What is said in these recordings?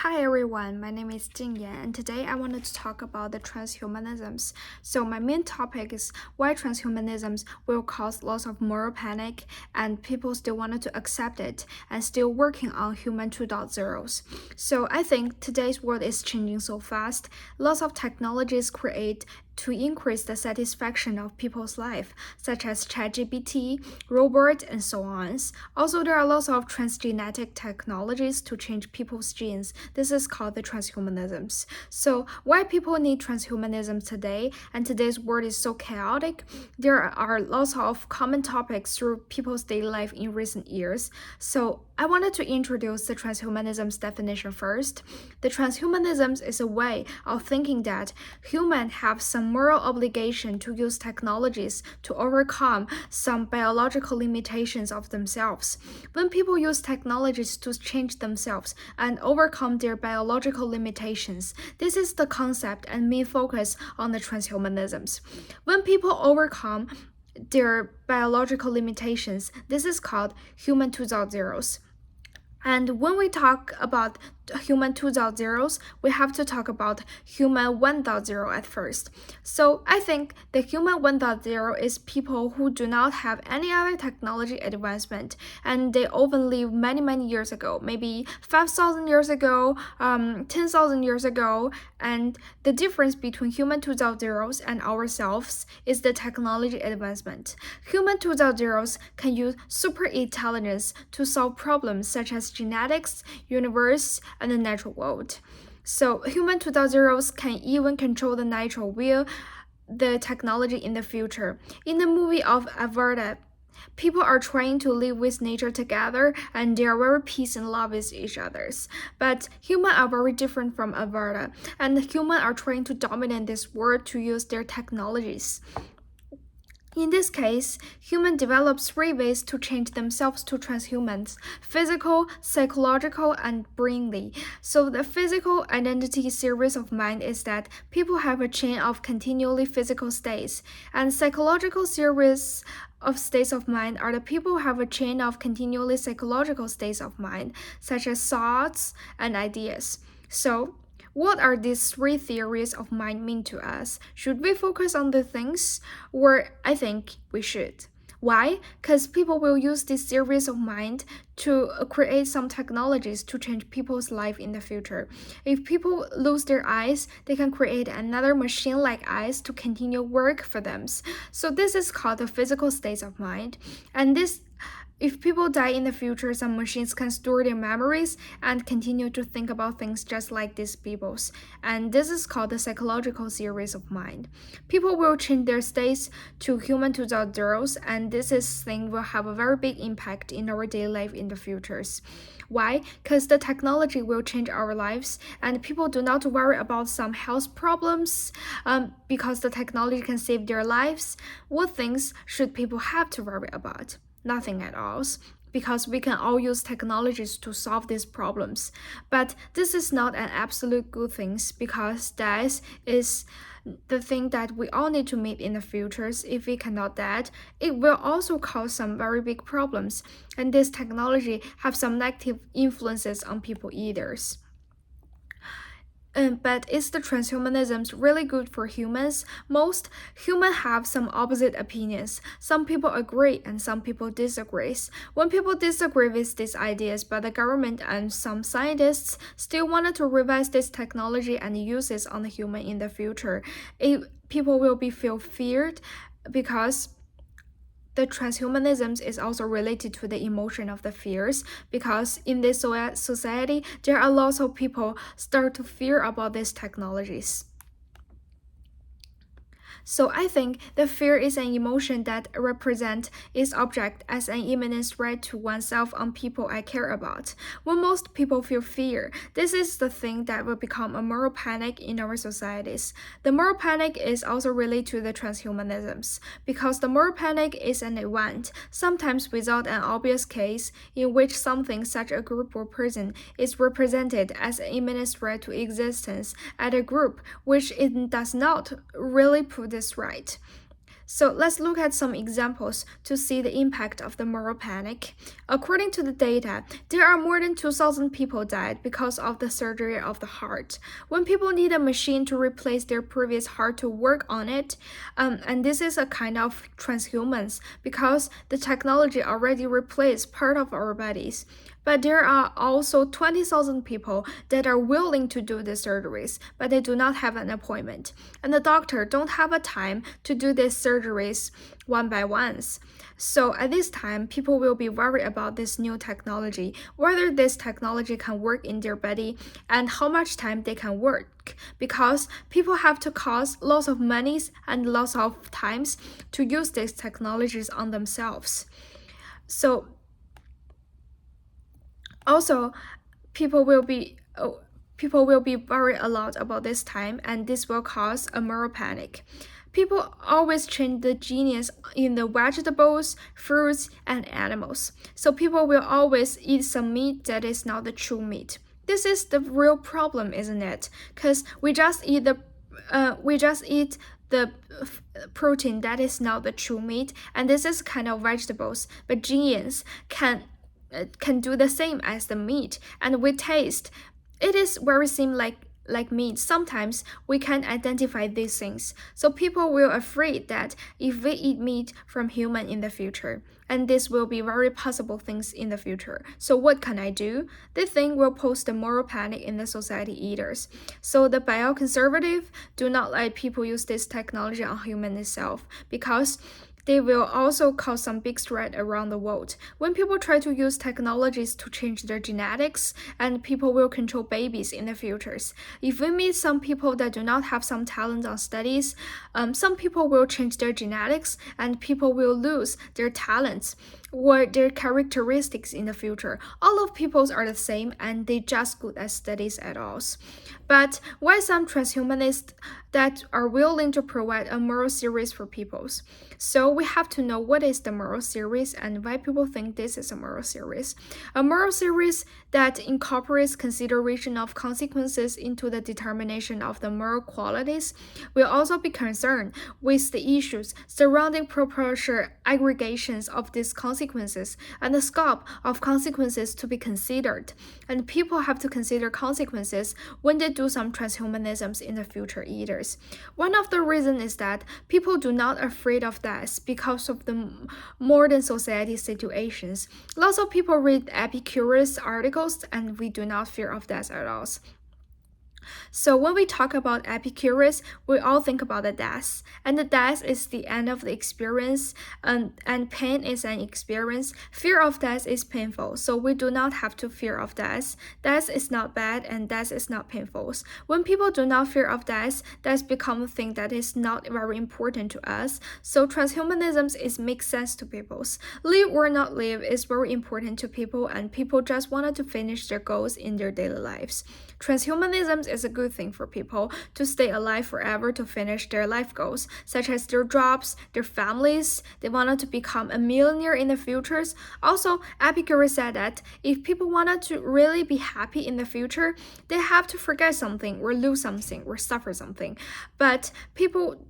Hi everyone, my name is Jing Yan, and today I wanted to talk about the transhumanisms. So my main topic is why transhumanisms will cause lots of moral panic, and people still wanted to accept it and still working on human 2.0s. So I think today's world is changing so fast. Lots of technologies create to increase the satisfaction of people's life, such as ChatGPT, robots, and so on. Also, there are lots of transgenetic technologies to change people's genes. This is called the transhumanisms. So, why people need transhumanism today and today's world is so chaotic? There are lots of common topics through people's daily life in recent years. So, I wanted to introduce the transhumanism's definition first. The transhumanism is a way of thinking that humans have some moral obligation to use technologies to overcome some biological limitations of themselves. When people use technologies to change themselves and overcome their biological limitations, this is the concept and main focus on the transhumanisms. When people overcome their biological limitations, this is called human 2.0s. And when we talk about human 2.0s, we have to talk about human 1.0 at first. So I think the human 1.0 is people who do not have any other technology advancement, and they often live many years ago, maybe 5,000 years ago, 10,000 years ago. And the difference between human 2.0s and ourselves is the technology advancement. Human 2.0s can use super intelligence to solve problems such as genetics, universe, and the natural world. So human 2.0s can even control the natural will, the technology in the future. In the movie of Avatar, people are trying to live with nature together and they are very peace and love with each other. But humans are very different from Avatar, and humans are trying to dominate this world to use their technologies. In this case, humans develop three ways to change themselves to transhumans: physical, psychological, and brainly. So the physical identity series of mind is that people have a chain of continually physical states, and psychological series of states of mind are the people who have a chain of continually psychological states of mind, such as thoughts and ideas. So what are these three theories of mind mean to us? Should we focus on the things? Or I think we should. Why? Because people will use this series of mind to create some technologies to change people's life in the future. If people lose their eyes, they can create another machine-like eyes to continue work for them. So this is called the physical states of mind. And if people die in the future, some machines can store their memories and continue to think about things just like these people's. And this is called the psychological series of mind. People will change their states to human 2.0s, and this thing will have a very big impact in our daily life in the futures. Why? Because the technology will change our lives, and people do not worry about some health problems because the technology can save their lives. What things should people have to worry about? Nothing at all, because we can all use technologies to solve these problems. But this is not an absolute good thing, because that is the thing that we all need to meet in the futures. If we cannot that, it will also cause some very big problems, and this technology have some negative influences on people either. But is the transhumanism really good for humans? Most humans have some opposite opinions. Some people agree and some people disagree. When people disagree with these ideas, but the government and some scientists still wanted to revise this technology and use it on the human in the future, people will feel feared, because the transhumanism is also related to the emotion of the fears, because in this society, there are lots of people start to fear about these technologies. So I think the fear is an emotion that represents its object as an imminent threat to oneself and people I care about. When most people feel fear, this is the thing that will become a moral panic in our societies. The moral panic is also related to the transhumanisms, because the moral panic is an event, sometimes without an obvious case, in which something such a group or person is represented as an imminent threat to existence at a group which it does not really put this right. So let's look at some examples to see the impact of the moral panic. According to the data, there are more than 2,000 people died because of the surgery of the heart. When people need a machine to replace their previous heart to work on it, and this is a kind of transhumans because the technology already replaced part of our bodies. But there are also 20,000 people that are willing to do the surgeries, but they do not have an appointment. And the doctor don't have a time to do these surgeries one by ones. So at this time, people will be worried about this new technology, whether this technology can work in their body and how much time they can work, because people have to cost lots of monies and lots of times to use these technologies on themselves. So also, people will be worried a lot about this time, and this will cause a moral panic. People always change the genes in the vegetables, fruits, and animals. So people will always eat some meat that is not the true meat. This is the real problem, isn't it? Because we just eat the protein that is not the true meat, and this is kind of vegetables, but genes can do the same as the meat, and with taste, it is very similar like meat. Sometimes we can identify these things. So people will afraid that if we eat meat from human in the future, and this will be very possible things in the future. So what can I do? This thing will pose the moral panic in the society eaters. So the bioconservative do not let people use this technology on human itself because they will also cause some big threat around the world. When people try to use technologies to change their genetics, and people will control babies in the futures. If we meet some people that do not have some talent on studies, some people will change their genetics, and people will lose their talents or their characteristics in the future. All of peoples are the same, and they just good at studies at all. But why some transhumanists that are willing to provide a moral series for peoples? So we have to know what is the moral series and why people think this is a moral series. A moral series that incorporates consideration of consequences into the determination of the moral qualities will also be concerned with the issues surrounding proportional aggregations of these consequences and the scope of consequences to be considered. And people have to consider consequences when they do some transhumanisms in the future either. One of the reasons is that people do not afraid of death because of the modern society situations. Lots of people read Epicurus articles, and we do not fear of death at all. So when we talk about Epicurus, we all think about the death, and the death is the end of the experience, and pain is an experience. Fear of death is painful, so we do not have to fear of death. Death is not bad, and death is not painful. When people do not fear of death, death becomes a thing that is not very important to us. So transhumanism makes sense to people. Live or not live is very important to people, and people just wanted to finish their goals in their daily lives. Transhumanism is a good thing for people to stay alive forever to finish their life goals, such as their jobs, their families. They wanted to become a millionaire in the futures. Also, Epicurus said that if people wanted to really be happy in the future, they have to forget something or lose something or suffer something. But people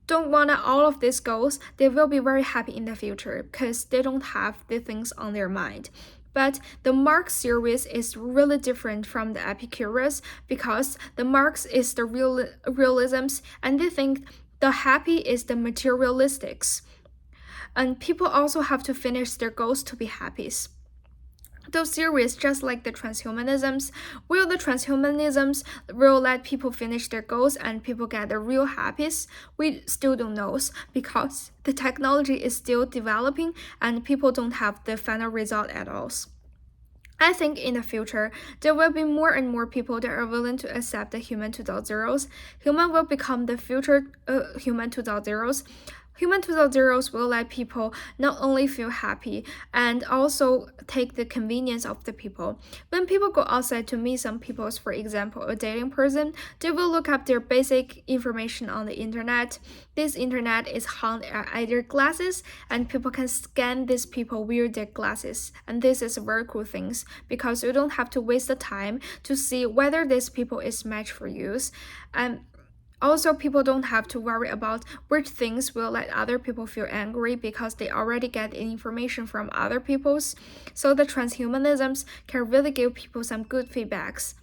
don't want all of these goals, they will be very happy in the future because they don't have the things on their mind. But the Marx series is really different from the Epicurus because the Marx is the realisms, and they think the happy is the materialistics. And people also have to finish their goals to be happy. Those series, just like the transhumanisms, will the transhumanisms will let people finish their goals and people get the real happiness? We still don't know because the technology is still developing and people don't have the final result at all. I think in the future, there will be more and more people that are willing to accept the human 2.0s. Human will become the future human 2.0s. Human 2.0s will let people not only feel happy and also take the convenience of the people. When people go outside to meet some people, for example, a dating person, they will look up their basic information on the internet. This internet is hung at their glasses, and people can scan these people wear their glasses. And this is a very cool thing because you don't have to waste the time to see whether this people is match for you. And Also, people don't have to worry about which things will let other people feel angry because they already get information from other people's. So the transhumanisms can really give people some good feedbacks.